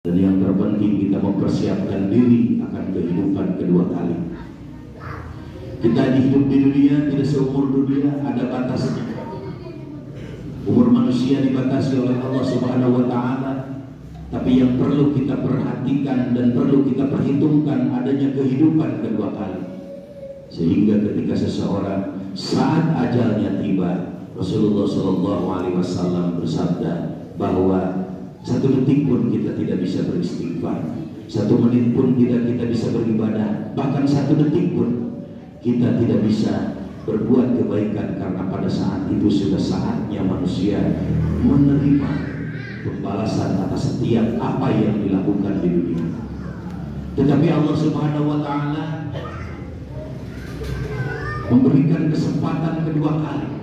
Dan yang terpenting kita mempersiapkan diri akan kehidupan kedua kali. Kita hidup di dunia tidak seumur dunia, ada batasnya. Umur manusia dibatasi oleh Allah Subhanahu wa Ta'ala. Tapi yang perlu kita perhatikan dan perlu kita perhitungkan adanya kehidupan kedua kali. Sehingga ketika seseorang saat ajalnya tiba, Rasulullah SAW bersabda bahwa satu detik pun kita tidak bisa beristighfar, satu menit pun kita bisa beribadah, bahkan satu detik pun kita tidak bisa berbuat kebaikan, karena pada saat itu sudah saatnya manusia menerima pembalasan atas setiap apa yang dilakukan di dunia. Tetapi Allah Subhanahu wa Ta'ala memberikan kesempatan kedua kali.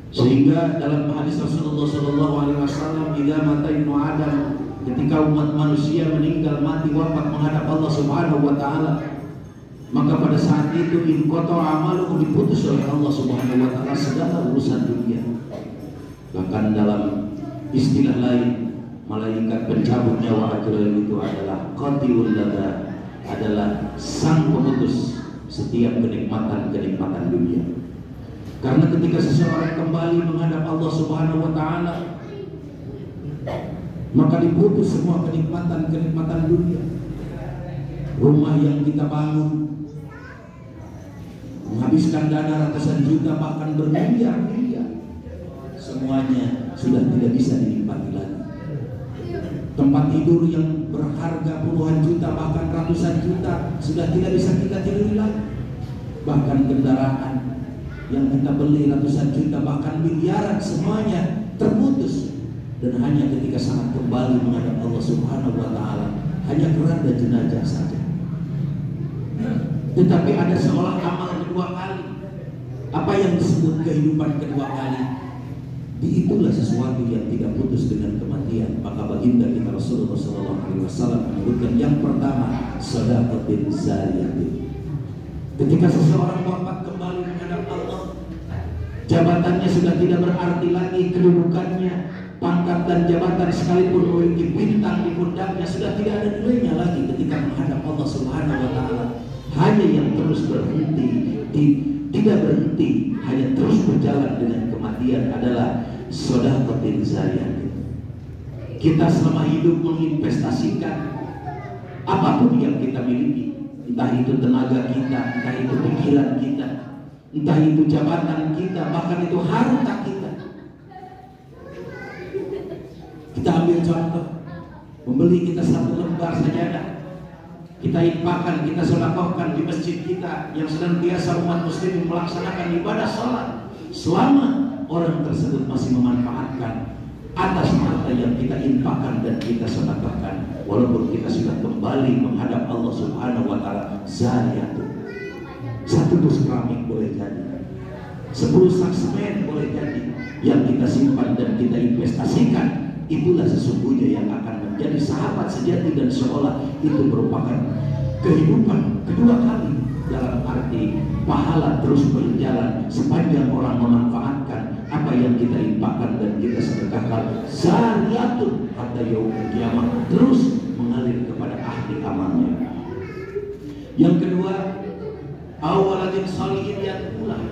Sehingga dalam hadis Rasulullah SAW, "Idza mata ibnu Adam," ketika umat manusia meninggal, mati, wafat menghadap Allah Subhanahu wa Ta'ala, maka pada saat itu inqata amaluhu, diputus oleh Allah Subhanahu wa Ta'ala segala urusan dunia. Bahkan dalam istilah lain, malaikat pencabut nyawa Ajrail itu adalah qati'ul ladza, adalah sang pemutus setiap kenikmatan dunia. Karena ketika seseorang kembali menghadap Allah Subhanahu wa Ta'ala, maka diputus semua kenikmatan dunia. Rumah yang kita bangun, menghabiskan dana ratusan juta bahkan bermiliar-miliar, semuanya sudah tidak bisa dinikmati lagi. Tempat tidur yang berharga puluhan juta bahkan ratusan juta sudah tidak bisa kita tiduri lagi. Bahkan kendaraan yang kita beli ratusan juta bahkan miliaran, semuanya terputus. Dan hanya ketika sangat kembali menghadap Allah Subhanahu wa Ta'ala, hanya keranda jenazah saja. Tetapi ada seolah amal kedua kali. Apa yang disebut kehidupan kedua kali? Itulah sesuatu yang tidak putus dengan kematian. Maka baginda kita Rasulullah SAW menyebutkan yang pertama, shadaqatin zariyatin. Ketika seseorang wafat kembali menghadap Allah, jabatannya sudah tidak berarti lagi, kedudukannya, pangkat dan jabatan sekalipun memiliki bintang di pundaknya sudah tidak ada nilainya lagi ketika menghadap Allah Subhanahu wa Ta'ala. Hanya yang terus berhenti, tidak berhenti, hanya terus berjalan dengan kematian adalah shadaqatin zariyatin. Kita selama hidup menginvestasikan apapun yang kita miliki, entah itu tenaga kita, entah itu pikiran kita, entah itu jabatan kita, bahkan itu harta kita. Kita ambil contoh, membeli kita satu lembar sajadah, kita infakkan, kita sedekahkan di masjid kita yang senantiasa umat muslim melaksanakan ibadah sholat, selama orang tersebut masih memanfaatkan atas harta yang kita infakkan dan kita sedekahkan, walaupun kita sudah kembali menghadap Allah Subhanahu wa Ta'ala, zariyatun. Satu dus keramik boleh jadi, 10 sak semen boleh jadi, yang kita simpan dan kita investasikan, itulah sesungguhnya yang akan menjadi sahabat sejati, dan seolah itu merupakan kehidupan kedua kali, dalam arti pahala terus berjalan sepanjang orang memanfaatkan apa yang kita infakkan dan kita sedekahkan. Zariyatun hatta yaumil qiyamah, terus mengalir kepada ahli amalnya. Yang kedua, awaladin shalihin yad'ulah.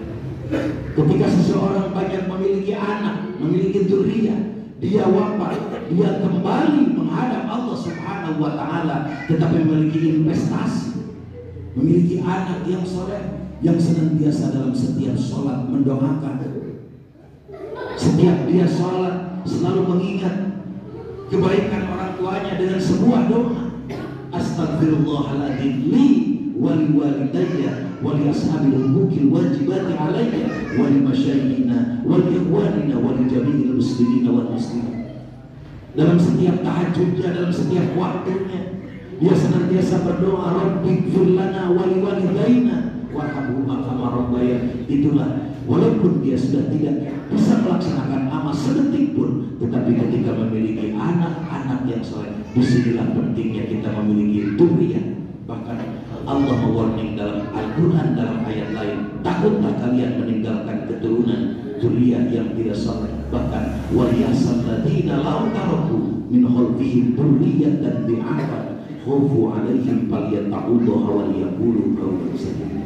Ketika seseorang banyak memiliki anak, memiliki dzurriyyah, dia wafat, dia kembali menghadap Allah Subhanahu wa Ta'ala, tetapi memiliki investasi, memiliki anak yang soleh, yang senantiasa dalam setiap sholat mendoakan. Setiap dia sholat selalu mengingat kebaikan orang tuanya dengan sebuah doa, Astaghfirullahaladzim li wali walidayya wali ashabil hukil wajibati alayya wali masyayikhina wali ikhwanina wali jami'il muslimina wal muslimin. Dalam setiap tahajudnya, dalam setiap waktunya, dia senantiasa berdoa, Rabbighfir lana wali walidayna warhamhuma kama rabbayani. Itulah, walaupun dia sudah tidak bisa melaksanakan amal sedetik pun, tetapi ketika memiliki anak-anak yang soleh, disinilah pentingnya kita memiliki dzurriyyah. Bahkan Allah mewarning dalam Al-Quran dalam ayat lain, takutlah kalian meninggalkan keturunan dzurriyyah yang tidak soleh. Bahkan waliyahsal ladzina law taraku min khalfihim khufu alaihim falyattaqullaha wal yaqulu qawlan sadida.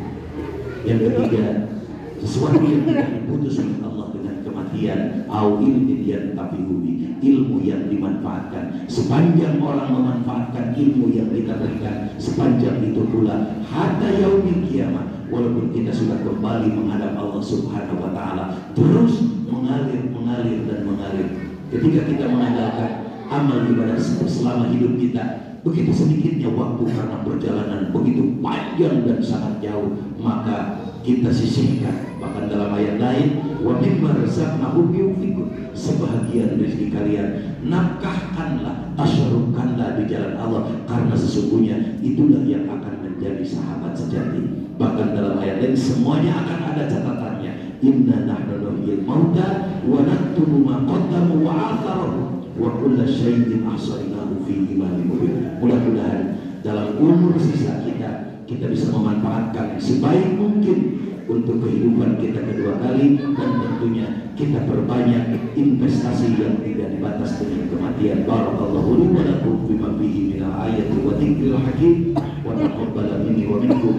Yang ketiga, sesuatu yang tidak diputus oleh Allah dengan kematian, au ilmin yantafi'ubi, ilmu yang dimanfaatkan. Sepanjang orang memanfaatkan ilmu yang kita berikan, sepanjang itu pula hatta yaumil kiamah, walaupun kita sudah kembali menghadap Allah Subhanahu wa taala, terus mengalir dan mengalir. Ketika kita mengandalkan amal ibadah selama hidup kita, begitu sedikitnya waktu karena perjalanan begitu panjang dan sangat jauh, maka kita sisihkan. Bahkan dalam ayat lain, wa mimma razaqnahum yunfiqun, sebahagian rezeki kalian nafkahkanlah, tasyarufkanlah di jalan Allah, karena sesungguhnya itulah yang akan menjadi sahabat sejati. Bahkan dalam ayat lain semuanya akan ada catatannya. Inna nahnu nuhyil mauta wa naktubu ma qaddamu wa atharuhum wa kulla syai'in ahsaynahu fi imamin mubin. Mudah-mudahan dalam umur sisa kita bisa memanfaatkan sebaik mungkin untuk kehidupan kita kedua kali, dan tentunya kita perbanyak investasi yang tidak dibatas dengan kematian. Barakallahu li wa lakum bima fihi minal ayati wa dzikril hakim wa taqabbal minni wa minkum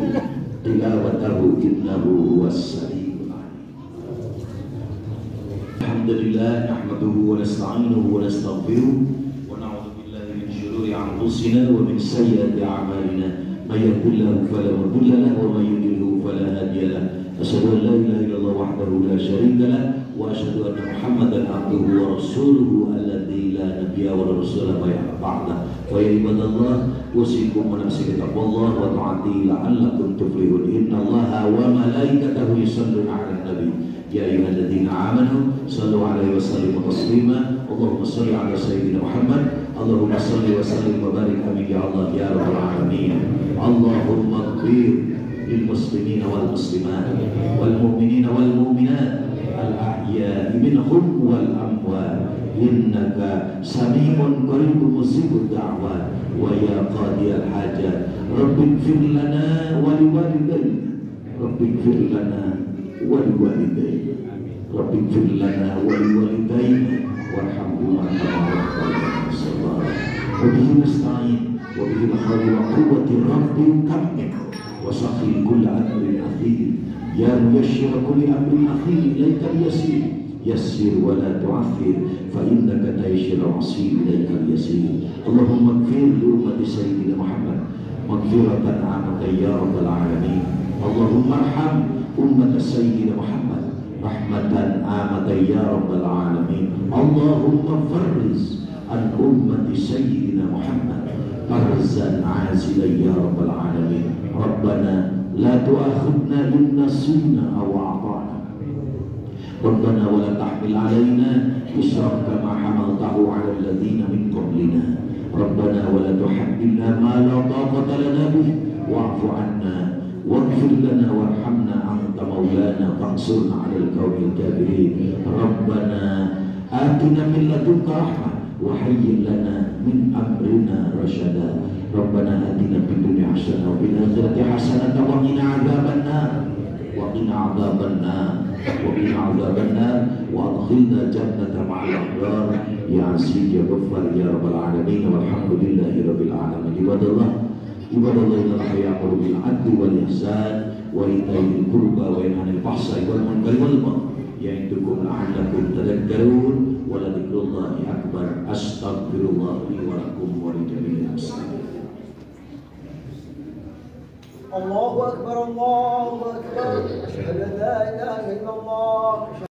tilawatahu innahu was-sami'ul Alhamdulillah nahmaduhu wa nasta'inuhu wa nastaghfiruh wa na'udzu billahi min shururi anfusina wa min sayyiati a'malina may yahdihillahu fala mudilla lahu wa may yudlilhu fala hadiya lahu. Asyhadu an la ilaha illallah wahdahu la syarika lahu wa asyhadu anna Muhammadan abduhu wa rasuluhu alladzi la nabiyya wa rasula ba'da. Wa ya ibadallah usikum wa nafsi bi taqwallah wa ta'ati la'allakum tuflihun. Innallaha wa malaikatahu yusalluna 'alan nabi. Ya ayyuhalladzina amanu sallu 'alaihi wa sallimu taslima. Allahumma shalli 'ala sayyidina Muhammad. Allahumma shalli wa sallim wa barik amin ya Allah ya rabbal alamin. Allahumma ighfir lil muslimina wal muslimat wal mu'minina wal mu'minat al ahya'i minhum wal amwat innaka sami'un qaribun mujibud da'wat wa ya qadiyal hajat. Rabbighfir lana wa liwalidayna, Rabbighfir lana wa liwalidayna, Rabbighfir lana wa liwalidayna warhamhuma kama rabbayana shaghira. Wa bihi nasta'in wa bihi al-hawla wa quwwati rabbil kamil wa sakhil kulli amrin athir ya muyassir kulli amrin athir ilaikal yasir yassir wa la tu'athir fa innaka tayshiru asir ilaikal yasir. Allahumma ighfir li ummati sayyidina Muhammad maghfiratan 'amatan ya rabbal alamin. Allahumma arham ummat sayyidina Muhammad rahmatan 'amatan ya rabbal alamin. Allahumma farriz an ummati sayyidina Muhammad farzan 'azilan ya rabbal alamin. Rabbana la tu'akhidna in nasina aw a'tana. Rabbana wa la tahmil 'alaina isran kama hamaltahu 'ala alladhina min qablina. Rabbana wa la tuhammilna ma la taqata lana bih wa'fu 'anna waghfir lana warhamna anta maulana fansurna 'alal qaumil kafirin. Rabbana atina min ladunka rahmah wa hayyi lana min amrina rasyada. Rabbana atina fid dunya hasanah wa fil akhirati hasanah wa qina adzabannar wa qina adzabannar wa qina adzabannar wa adkhilna jannata ma'al abrar ya aziz ya ghaffar ya rabbal alamin. Walhamdulillahi rabbil alamin. Ibadallah innallaha ya'muru bil 'adli wal ihsan wa itaa'il qurba wa yanha 'anil fahsya'i wal munkari wal baghi ya'idukum la'allakum tadhakkarun. Wa la dzikrullahi akbar. Astaghfirullah li wa lakum wa li jami'il muslimin. Allahu akbar, Allahu akbar. Asyhadu an la ilaha illallah.